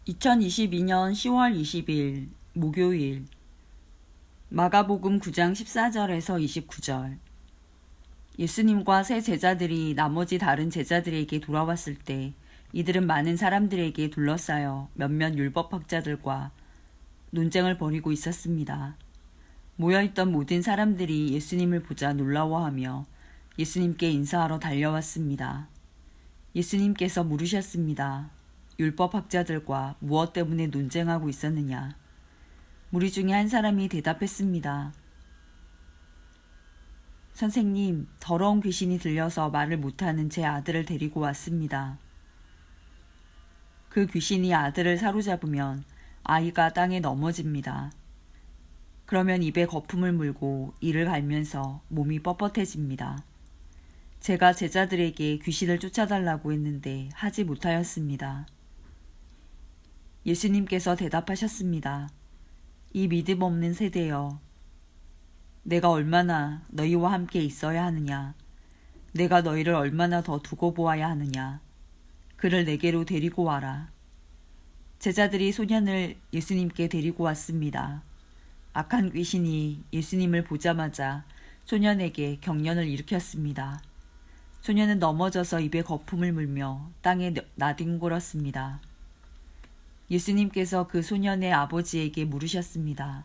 2022년 10월 20일 목요일 마가복음 9장 14절에서 29절. 예수님과 세 제자들이 나머지 다른 제자들에게 돌아왔을 때 이들은 많은 사람들에게 둘러싸여 몇몇 율법학자들과 논쟁을 벌이고 있었습니다. 모여있던 모든 사람들이 예수님을 보자 놀라워하며 예수님께 인사하러 달려왔습니다. 예수님께서 물으셨습니다. 율법학자들과 무엇 때문에 논쟁하고 있었느냐? 무리 중에 한 사람이 대답했습니다. 선생님, 더러운 귀신이 들려서 말을 못하는 제 아들을 데리고 왔습니다. 그 귀신이 아들을 사로잡으면 아이가 땅에 넘어집니다. 그러면 입에 거품을 물고 이를 갈면서 몸이 뻣뻣해집니다. 제가 제자들에게 귀신을 쫓아달라고 했는데 하지 못하였습니다. 예수님께서 대답하셨습니다. 이 믿음 없는 세대여, 내가 얼마나 너희와 함께 있어야 하느냐? 내가 너희를 얼마나 더 두고 보아야 하느냐? 그를 내게로 데리고 와라. 제자들이 소년을 예수님께 데리고 왔습니다. 악한 귀신이 예수님을 보자마자 소년에게 경련을 일으켰습니다. 소년은 넘어져서 입에 거품을 물며 땅에 나뒹굴었습니다. 예수님께서 그 소년의 아버지에게 물으셨습니다.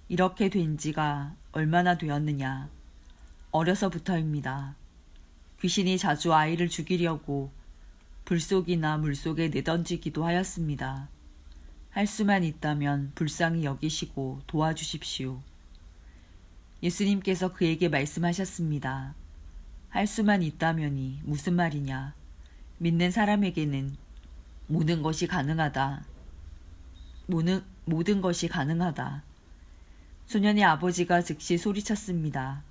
이렇게 된 지가 얼마나 되었느냐? 어려서부터입니다. 귀신이 자주 아이를 죽이려고 불속이나 물속에 내던지기도 하였습니다. 할 수만 있다면 불쌍히 여기시고 도와주십시오. 예수님께서 그에게 말씀하셨습니다. 할 수만 있다면이 무슨 말이냐? 믿는 사람에게는 모든 것이 가능하다. 모든 것이 가능하다. 소년의 아버지가 즉시 소리쳤습니다.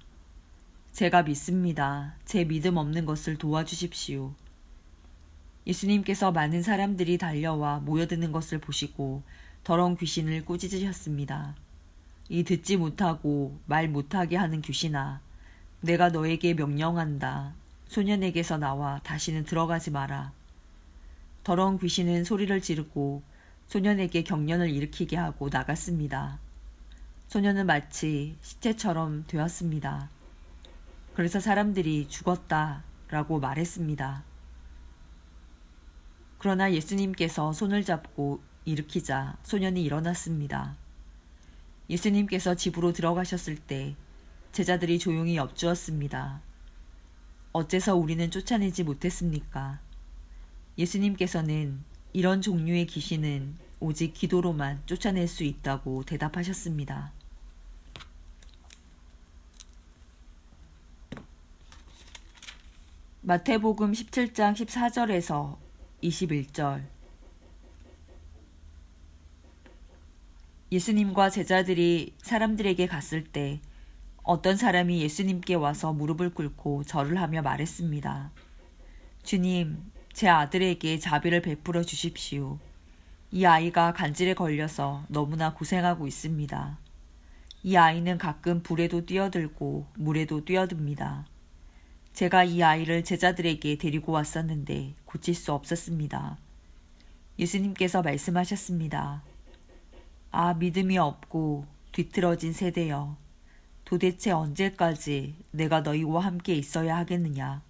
제가 믿습니다. 제 믿음 없는 것을 도와주십시오. 예수님께서 많은 사람들이 달려와 모여드는 것을 보시고 더러운 귀신을 꾸짖으셨습니다. 이 듣지 못하고 말 못하게 하는 귀신아, 내가 너에게 명령한다. 소년에게서 나와 다시는 들어가지 마라. 더러운 귀신은 소리를 지르고 소년에게 경련을 일으키게 하고 나갔습니다. 소년은 마치 시체처럼 되었습니다. 그래서 사람들이 죽었다라고 말했습니다. 그러나 예수님께서 손을 잡고 일으키자 소년이 일어났습니다. 예수님께서 집으로 들어가셨을 때 제자들이 조용히 엽주었습니다. 어째서 우리는 쫓아내지 못했습니까? 예수님께서는 이런 종류의 귀신은 오직 기도로만 쫓아낼 수 있다고 대답하셨습니다. 마태복음 17장 14절에서 21절. 예수님과 제자들이 사람들에게 갔을 때 어떤 사람이 예수님께 와서 무릎을 꿇고 절을 하며 말했습니다. 주님, 제 아들에게 자비를 베풀어 주십시오. 이 아이가 간질에 걸려서 너무나 고생하고 있습니다. 이 아이는 가끔 불에도 뛰어들고 물에도 뛰어듭니다. 제가 이 아이를 제자들에게 데리고 왔었는데 고칠 수 없었습니다. 예수님께서 말씀하셨습니다. 아, 믿음이 없고 뒤틀어진 세대여, 도대체 언제까지 내가 너희와 함께 있어야 하겠느냐?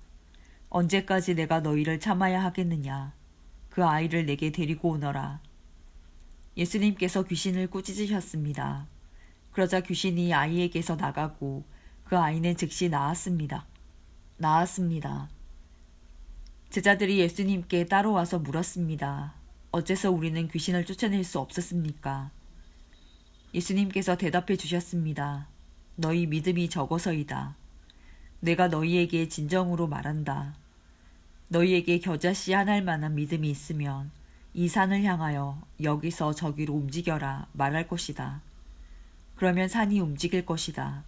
언제까지 내가 너희를 참아야 하겠느냐? 그 아이를 내게 데리고 오너라. 예수님께서 귀신을 꾸짖으셨습니다. 그러자 귀신이 아이에게서 나가고 그 아이는 즉시 나았습니다. 제자들이 예수님께 따라와서 물었습니다. 어째서 우리는 귀신을 쫓아낼 수 없었습니까? 예수님께서 대답해 주셨습니다. 너희 믿음이 적어서이다. 내가 너희에게 진정으로 말한다. 너희에게 겨자씨 한 알만한 믿음이 있으면 이 산을 향하여 여기서 저기로 움직여라 말할 것이다. 그러면 산이 움직일 것이다.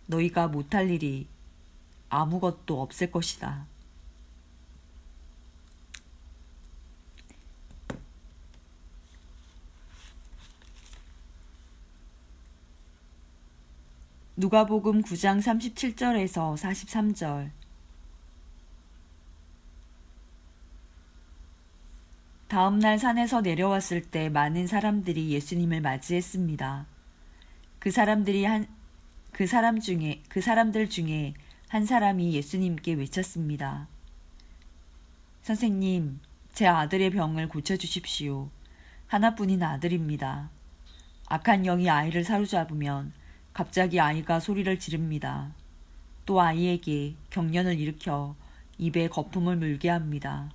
너희가 못할 일이 아무것도 없을 것이다. 누가복음 9장 37절에서 43절. 다음 날 산에서 내려왔을 때 많은 사람들이 예수님을 맞이했습니다. 그 사람들 중에 한 사람이 예수님께 외쳤습니다. 선생님, 제 아들의 병을 고쳐주십시오. 하나뿐인 아들입니다. 악한 영이 아이를 사로잡으면 갑자기 아이가 소리를 지릅니다. 또 아이에게 경련을 일으켜 입에 거품을 물게 합니다.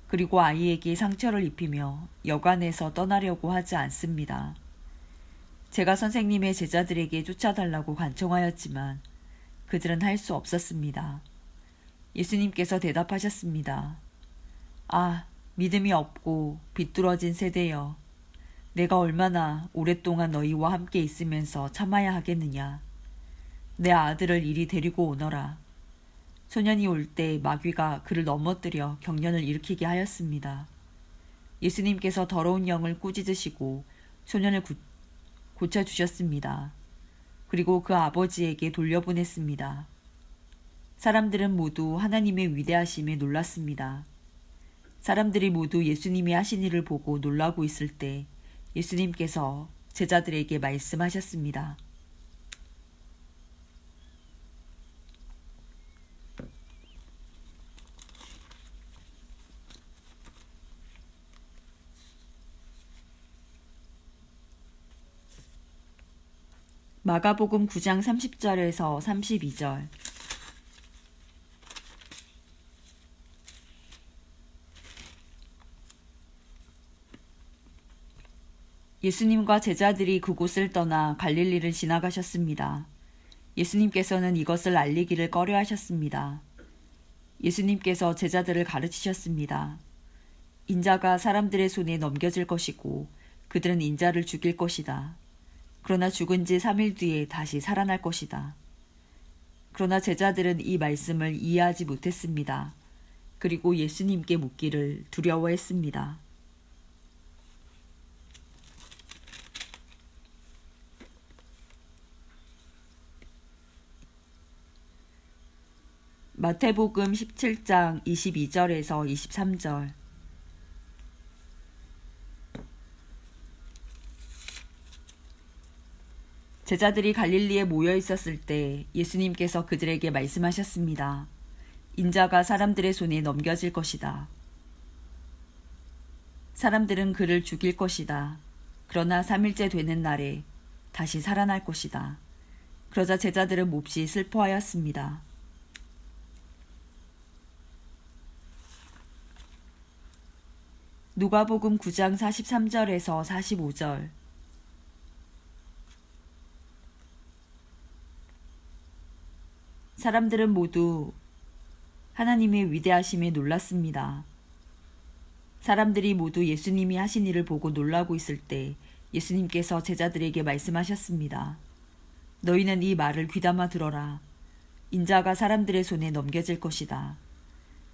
그리고 아이에게 상처를 입히며 여관에서 떠나려고 하지 않습니다. 제가 선생님의 제자들에게 쫓아달라고 간청하였지만 그들은 할 수 없었습니다. 예수님께서 대답하셨습니다. 아, 믿음이 없고 비뚤어진 세대여. 내가 얼마나 오랫동안 너희와 함께 있으면서 참아야 하겠느냐. 내 아들을 이리 데리고 오너라. 소년이 올 때 마귀가 그를 넘어뜨려 경련을 일으키게 하였습니다. 예수님께서 더러운 영을 꾸짖으시고 소년을 고쳐주셨습니다. 그리고 그 아버지에게 돌려보냈습니다. 사람들은 모두 하나님의 위대하심에 놀랐습니다. 사람들이 모두 예수님이 하신 일을 보고 놀라고 있을 때 예수님께서 제자들에게 말씀하셨습니다. 마가복음 9장 30절에서 32절. 예수님과 제자들이 그곳을 떠나 갈릴리를 지나가셨습니다. 예수님께서는 이것을 알리기를 꺼려하셨습니다. 예수님께서 제자들을 가르치셨습니다. 인자가 사람들의 손에 넘겨질 것이고 그들은 인자를 죽일 것이다. 그러나 죽은 지 3일 뒤에 다시 살아날 것이다. 그러나 제자들은 이 말씀을 이해하지 못했습니다. 그리고 예수님께 묻기를 두려워했습니다. 마태복음 17장 22절에서 23절. 제자들이 갈릴리에 모여 있었을 때 예수님께서 그들에게 말씀하셨습니다. 인자가 사람들의 손에 넘겨질 것이다. 사람들은 그를 죽일 것이다. 그러나 3일째 되는 날에 다시 살아날 것이다. 그러자 제자들은 몹시 슬퍼하였습니다. 누가복음 9장 43절에서 45절. 사람들은 모두 하나님의 위대하심에 놀랐습니다. 사람들이 모두 예수님이 하신 일을 보고 놀라고 있을 때 예수님께서 제자들에게 말씀하셨습니다. 너희는 이 말을 귀담아 들어라. 인자가 사람들의 손에 넘겨질 것이다.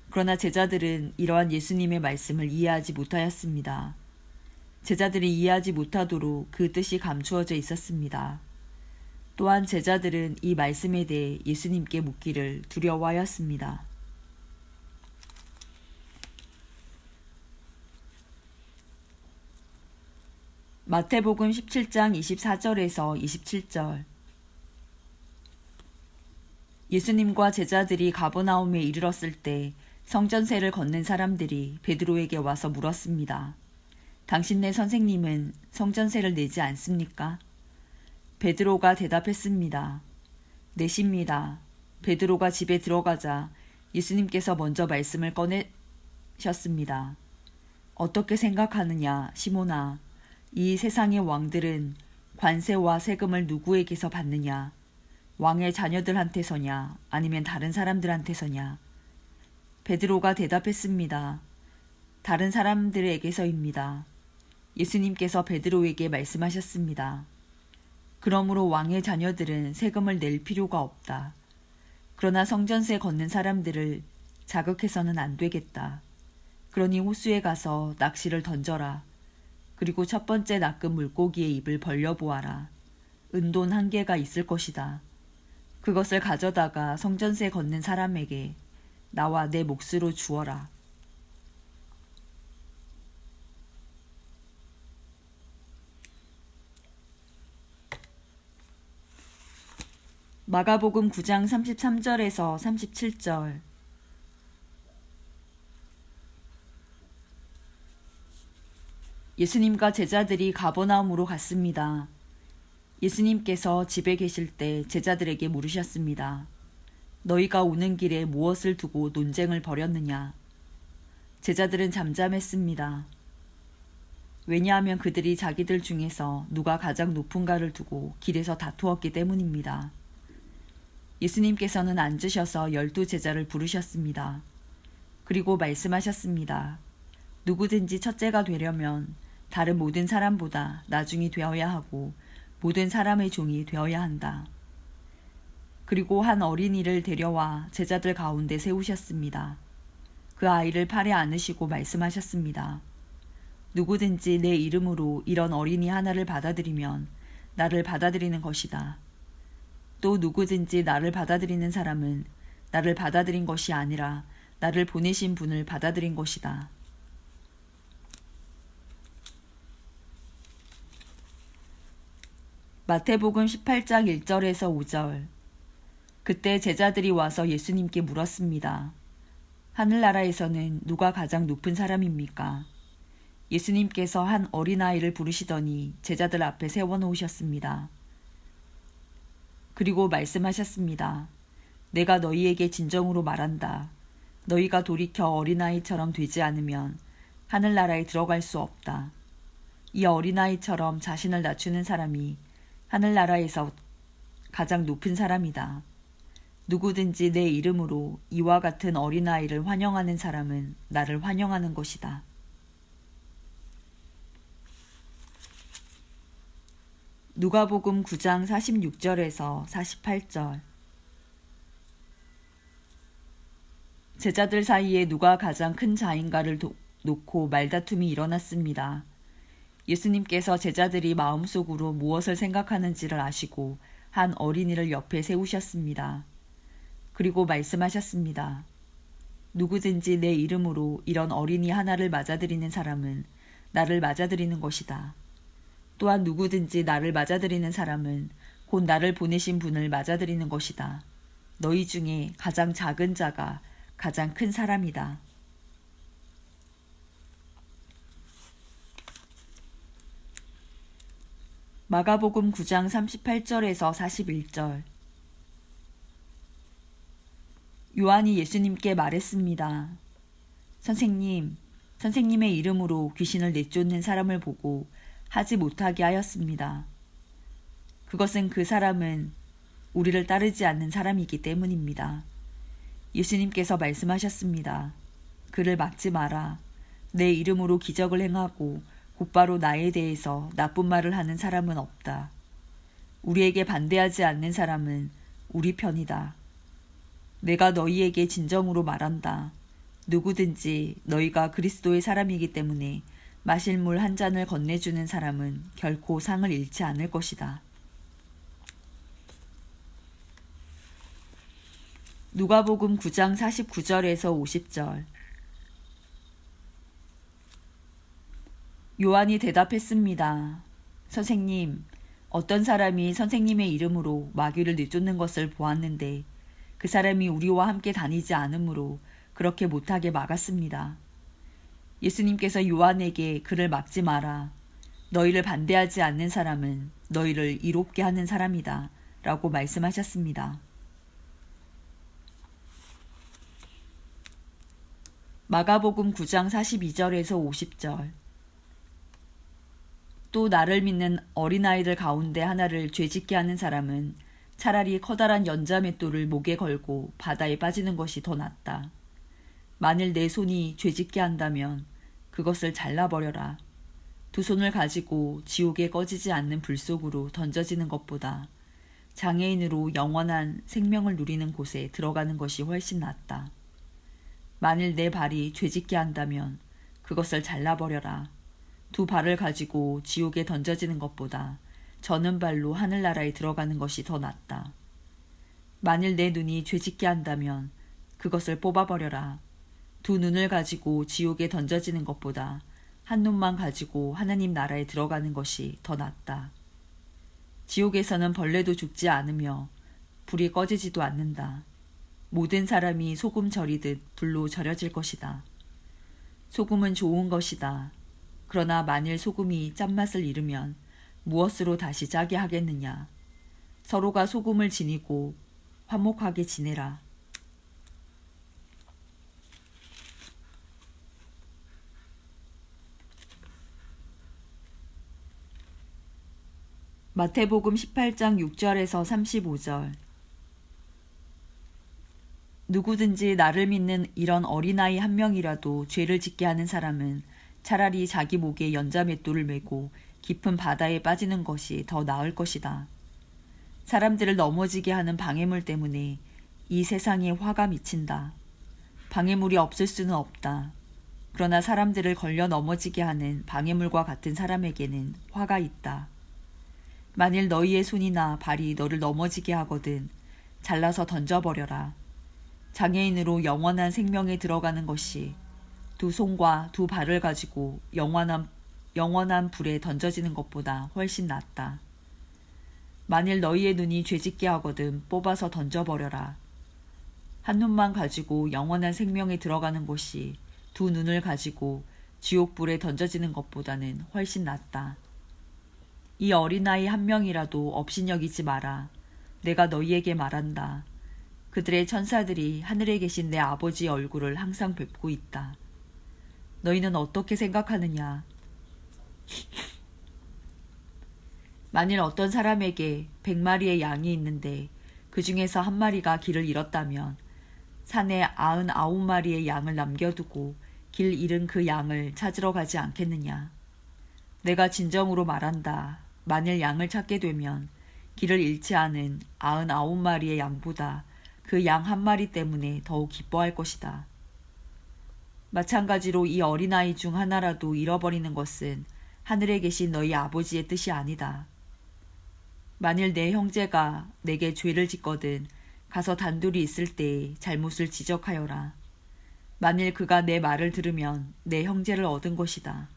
그러나 제자들은 이러한 예수님의 말씀을 이해하지 못하였습니다. 제자들이 이해하지 못하도록 그 뜻이 감추어져 있었습니다. 또한 제자들은 이 말씀에 대해 예수님께 묻기를 두려워하였습니다. 마태복음 17장 24절에서 27절. 예수님과 제자들이 가버나움에 이르렀을 때 성전세를 걷는 사람들이 베드로에게 와서 물었습니다. 당신네 선생님은 성전세를 내지 않습니까? 베드로가 대답했습니다. 내십니다. 베드로가 집에 들어가자 예수님께서 먼저 말씀을 꺼내셨습니다. 어떻게 생각하느냐, 시몬아. 이 세상의 왕들은 관세와 세금을 누구에게서 받느냐? 왕의 자녀들한테서냐, 아니면 다른 사람들한테서냐? 베드로가 대답했습니다. 다른 사람들에게서입니다. 예수님께서 베드로에게 말씀하셨습니다. 그러므로 왕의 자녀들은 세금을 낼 필요가 없다. 그러나 성전세 걷는 사람들을 자극해서는 안 되겠다. 그러니 호수에 가서 낚시를 던져라. 그리고 첫 번째 낚은 물고기의 입을 벌려보아라. 은돈 1개가 있을 것이다. 그것을 가져다가 성전세 걷는 사람에게 나와 내 몫으로 주어라. 마가복음 9장 33절에서 37절. 예수님과 제자들이 가버나움으로 갔습니다. 예수님께서 집에 계실 때 제자들에게 물으셨습니다. 너희가 오는 길에 무엇을 두고 논쟁을 벌였느냐? 제자들은 잠잠했습니다. 왜냐하면 그들이 자기들 중에서 누가 가장 높은가를 두고 길에서 다투었기 때문입니다. 예수님께서는 앉으셔서 12제자를 부르셨습니다. 그리고 말씀하셨습니다. 누구든지 첫째가 되려면 다른 모든 사람보다 나중이 되어야 하고 모든 사람의 종이 되어야 한다. 그리고 한 어린이를 데려와 제자들 가운데 세우셨습니다. 그 아이를 팔에 안으시고 말씀하셨습니다. 누구든지 내 이름으로 이런 어린이 하나를 받아들이면 나를 받아들이는 것이다. 또 누구든지 나를 받아들이는 사람은 나를 받아들인 것이 아니라 나를 보내신 분을 받아들인 것이다. 마태복음 18장 1절에서 5절. 그때 제자들이 와서 예수님께 물었습니다. 하늘나라에서는 누가 가장 높은 사람입니까? 예수님께서 한 어린아이를 부르시더니 제자들 앞에 세워놓으셨습니다. 그리고 말씀하셨습니다. 내가 너희에게 진정으로 말한다. 너희가 돌이켜 어린아이처럼 되지 않으면 하늘나라에 들어갈 수 없다. 이 어린아이처럼 자신을 낮추는 사람이 하늘나라에서 가장 높은 사람이다. 누구든지 내 이름으로 이와 같은 어린아이를 환영하는 사람은 나를 환영하는 것이다. 누가복음 9장 46절에서 48절. 제자들 사이에 누가 가장 큰 자인가를 놓고 말다툼이 일어났습니다. 예수님께서 제자들이 마음속으로 무엇을 생각하는지를 아시고 한 어린이를 옆에 세우셨습니다. 그리고 말씀하셨습니다. 누구든지 내 이름으로 이런 어린이 하나를 맞아들이는 사람은 나를 맞아들이는 것이다. 또한 누구든지 나를 맞아들이는 사람은 곧 나를 보내신 분을 맞아들이는 것이다. 너희 중에 가장 작은 자가 가장 큰 사람이다. 마가복음 9장 38절에서 41절. 요한이 예수님께 말했습니다. 선생님, 선생님의 이름으로 귀신을 내쫓는 사람을 보고 하지 못하게 하였습니다. 그것은 그 사람은 우리를 따르지 않는 사람이기 때문입니다. 예수님께서 말씀하셨습니다. 그를 막지 마라. 내 이름으로 기적을 행하고 곧바로 나에 대해서 나쁜 말을 하는 사람은 없다. 우리에게 반대하지 않는 사람은 우리 편이다. 내가 너희에게 진정으로 말한다. 누구든지 너희가 그리스도의 사람이기 때문에 마실 물 한 잔을 건네주는 사람은 결코 상을 잃지 않을 것이다. 누가복음 9장 49절에서 50절. 요한이 대답했습니다. 선생님, 어떤 사람이 선생님의 이름으로 마귀를 내쫓는 것을 보았는데 그 사람이 우리와 함께 다니지 않으므로 그렇게 못하게 막았습니다. 예수님께서 요한에게 그를 막지 마라. 너희를 반대하지 않는 사람은 너희를 이롭게 하는 사람이다. 라고 말씀하셨습니다. 마가복음 9장 42절에서 50절. 또 나를 믿는 어린아이들 가운데 하나를 죄짓게 하는 사람은 차라리 커다란 연자맷돌을 목에 걸고 바다에 빠지는 것이 더 낫다. 만일 내 손이 죄짓게 한다면 그것을 잘라버려라. 두 손을 가지고 지옥에 꺼지지 않는 불 속으로 던져지는 것보다 장애인으로 영원한 생명을 누리는 곳에 들어가는 것이 훨씬 낫다. 만일 내 발이 죄짓게 한다면 그것을 잘라버려라. 두 발을 가지고 지옥에 던져지는 것보다 저는 발로 하늘나라에 들어가는 것이 더 낫다. 만일 내 눈이 죄짓게 한다면 그것을 뽑아버려라. 두 눈을 가지고 지옥에 던져지는 것보다 한 눈만 가지고 하나님 나라에 들어가는 것이 더 낫다. 지옥에서는 벌레도 죽지 않으며 불이 꺼지지도 않는다. 모든 사람이 소금 절이듯 불로 절여질 것이다. 소금은 좋은 것이다. 그러나 만일 소금이 짠맛을 잃으면 무엇으로 다시 짜게 하겠느냐. 서로가 소금을 지니고 화목하게 지내라. 마태복음 18장 6절에서 35절. 누구든지 나를 믿는 이런 어린아이 한 명이라도 죄를 짓게 하는 사람은 차라리 자기 목에 연자맷돌을 메고 깊은 바다에 빠지는 것이 더 나을 것이다. 사람들을 넘어지게 하는 방해물 때문에 이 세상에 화가 미친다. 방해물이 없을 수는 없다. 그러나 사람들을 걸려 넘어지게 하는 방해물과 같은 사람에게는 화가 있다. 만일 너희의 손이나 발이 너를 넘어지게 하거든 잘라서 던져버려라. 장애인으로 영원한 생명에 들어가는 것이 두 손과 두 발을 가지고 영원한 불에 던져지는 것보다 훨씬 낫다. 만일 너희의 눈이 죄짓게 하거든 뽑아서 던져버려라. 한 눈만 가지고 영원한 생명에 들어가는 것이 두 눈을 가지고 지옥불에 던져지는 것보다는 훨씬 낫다. 이 어린아이 한 명이라도 업신여기지 마라. 내가 너희에게 말한다. 그들의 천사들이 하늘에 계신 내 아버지의 얼굴을 항상 뵙고 있다. 너희는 어떻게 생각하느냐? 만일 어떤 사람에게 100마리의 양이 있는데 그 중에서 한 마리가 길을 잃었다면 산에 99마리의 양을 남겨두고 길 잃은 그 양을 찾으러 가지 않겠느냐? 내가 진정으로 말한다. 만일 양을 찾게 되면 길을 잃지 않은 99마리의 양보다 그 양 한 마리 때문에 더욱 기뻐할 것이다. 마찬가지로 이 어린아이 중 하나라도 잃어버리는 것은 하늘에 계신 너희 아버지의 뜻이 아니다. 만일 내 형제가 내게 죄를 짓거든 가서 단둘이 있을 때에 잘못을 지적하여라. 만일 그가 내 말을 들으면 내 형제를 얻은 것이다.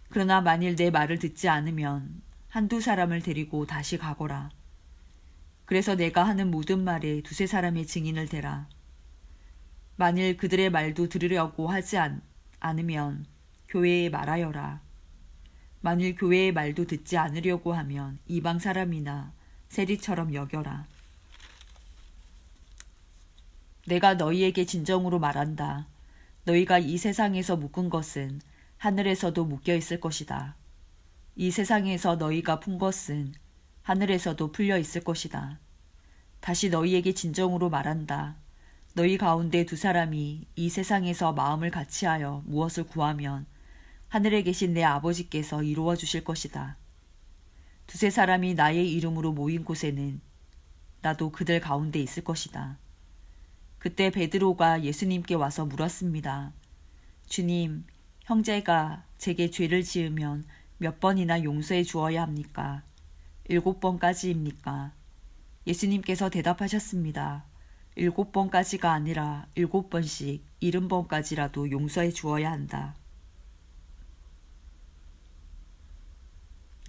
그러나 만일 내 말을 듣지 않으면 한두 사람을 데리고 다시 가거라. 그래서 내가 하는 모든 말에 두세 사람의 증인을 대라. 만일 그들의 말도 들으려고 하지 않으면 교회에 말하여라. 만일 교회의 말도 듣지 않으려고 하면 이방 사람이나 세리처럼 여겨라. 내가 너희에게 진정으로 말한다. 너희가 이 세상에서 묶은 것은 하늘에서도 묶여 있을 것이다. 이 세상에서 너희가 푼 것은 하늘에서도 풀려 있을 것이다. 다시 너희에게 진정으로 말한다. 너희 가운데 두 사람이 이 세상에서 마음을 같이하여 무엇을 구하면 하늘에 계신 내 아버지께서 이루어 주실 것이다. 두세 사람이 나의 이름으로 모인 곳에는 나도 그들 가운데 있을 것이다. 그때 베드로가 예수님께 와서 물었습니다. 주님, 형제가 제게 죄를 지으면 몇 번이나 용서해 주어야 합니까? 7번까지입니까? 예수님께서 대답하셨습니다. 7번까지가 아니라 7번씩 70번까지라도 용서해 주어야 한다.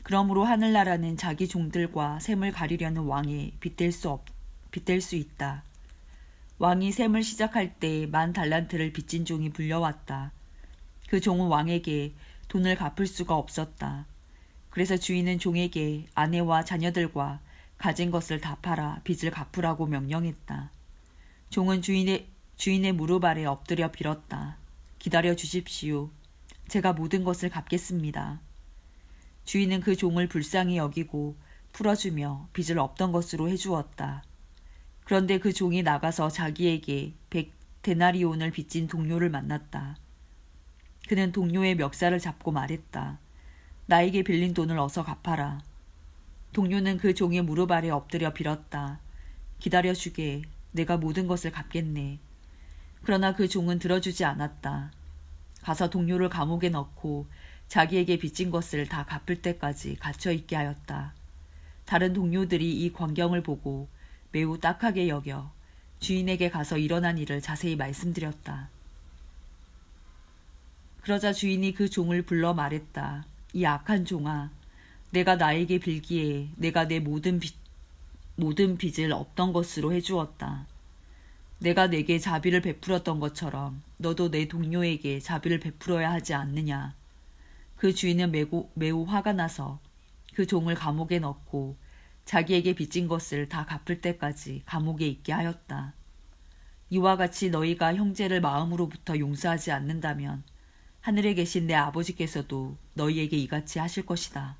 그러므로 하늘나라는 자기 종들과 셈을 가리려는 왕에 빗댈 수 있다. 왕이 셈을 시작할 때 10,000달란트를 빚진 종이 불려왔다. 그 종은 왕에게 돈을 갚을 수가 없었다. 그래서 주인은 종에게 아내와 자녀들과 가진 것을 다 팔아 빚을 갚으라고 명령했다. 종은 주인의 무릎 아래 엎드려 빌었다. 기다려 주십시오. 제가 모든 것을 갚겠습니다. 주인은 그 종을 불쌍히 여기고 풀어주며 빚을 없던 것으로 해주었다. 그런데 그 종이 나가서 자기에게 100데나리온을 빚진 동료를 만났다. 그는 동료의 멱살을 잡고 말했다. 나에게 빌린 돈을 어서 갚아라. 동료는 그 종의 무릎 아래 엎드려 빌었다. 기다려주게. 내가 모든 것을 갚겠네. 그러나 그 종은 들어주지 않았다. 가서 동료를 감옥에 넣고 자기에게 빚진 것을 다 갚을 때까지 갇혀있게 하였다. 다른 동료들이 이 광경을 보고 매우 딱하게 여겨 주인에게 가서 일어난 일을 자세히 말씀드렸다. 그러자 주인이 그 종을 불러 말했다. 이 악한 종아, 내가 나에게 빌기에 내가 내 모든 모든 빚을 없던 것으로 해주었다. 내가 내게 자비를 베풀었던 것처럼 너도 내 동료에게 자비를 베풀어야 하지 않느냐. 그 주인은 매우 화가 나서 그 종을 감옥에 넣고 자기에게 빚진 것을 다 갚을 때까지 감옥에 있게 하였다. 이와 같이 너희가 형제를 마음으로부터 용서하지 않는다면 하늘에 계신 내 아버지께서도 너희에게 이같이 하실 것이다.